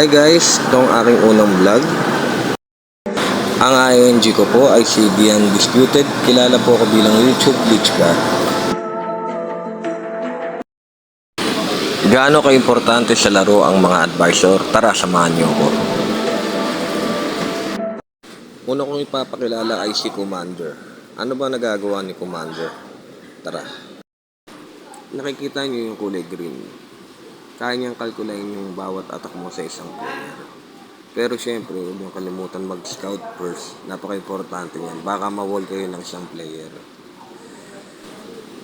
Hi guys, itong aking unang vlog. Ang ING ko po ay si The Undisputed. Kilala po ako bilang YouTube Glitch God. Gaano ka-importante sa laro ang mga advisor? Tara, samahan niyo ako. Una kong ipapakilala ay si Commander. Ano ba nagagawa ni Commander? Tara. Nakikita niyo yung kulay green. Kaya niyang kalkulayin yung bawat attack mo sa isang player. Pero syempre, huwag niyong kalimutan mag-scout first. Napaka-importante niyan. Baka ma-wall kayo ng isang player.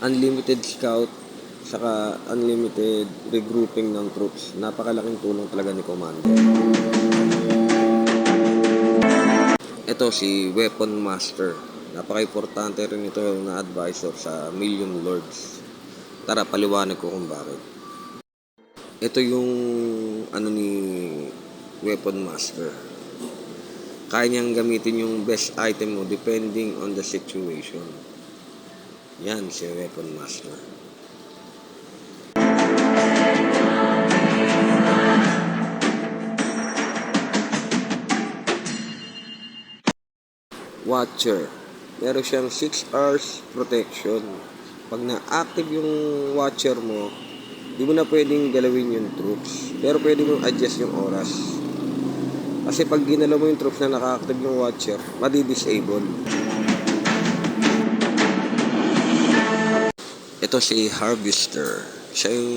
Unlimited scout, saka unlimited regrouping ng troops. Napakalaking tulong talaga ni Commander. Ito si Weapon Master. Napaka-importante rin ito na advisor sa Million Lords. Tara, paliwanag ko kung bakit. Ito yung ni Weapon Master. Kaya niyang gamitin yung best item mo depending on the situation. Yan si Weapon Master. Watcher. Meron siyang 6 hours protection. Pag na-active yung Watcher mo, di mo na pwedeng galawin yung troops. Pero pwede mo adjust yung oras. Kasi pag ginalaw mo yung troops na naka-active yung Watcher, madi-disable. Ito si Harvester. Siya yung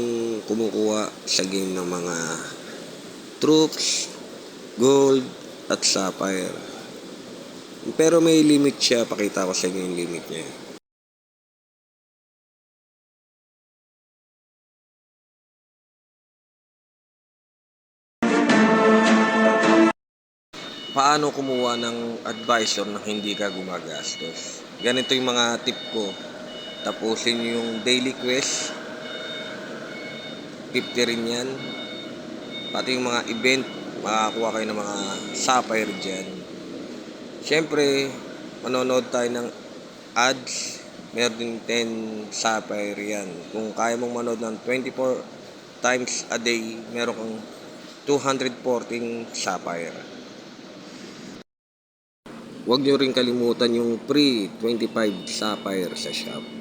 kumukuha sa game ng mga troops, gold, at sapphire. Pero may limit siya. Pakita ko sa inyo yung limit niya. Paano kumuha ng advisor na hindi ka gumagastos? Ganito yung mga tip ko. Tapusin yung daily quest. 50 rin yan. Pati yung mga event, makakakuha kayo ng mga sapphire dyan. Siyempre, manonood tayo ng ads. Meron din 10 sapphire yan. Kung kaya mong manood ng 24 times a day, meron kang 214 sapphire. Huwag nyo rin kalimutan yung free 25 sapphire sa shop.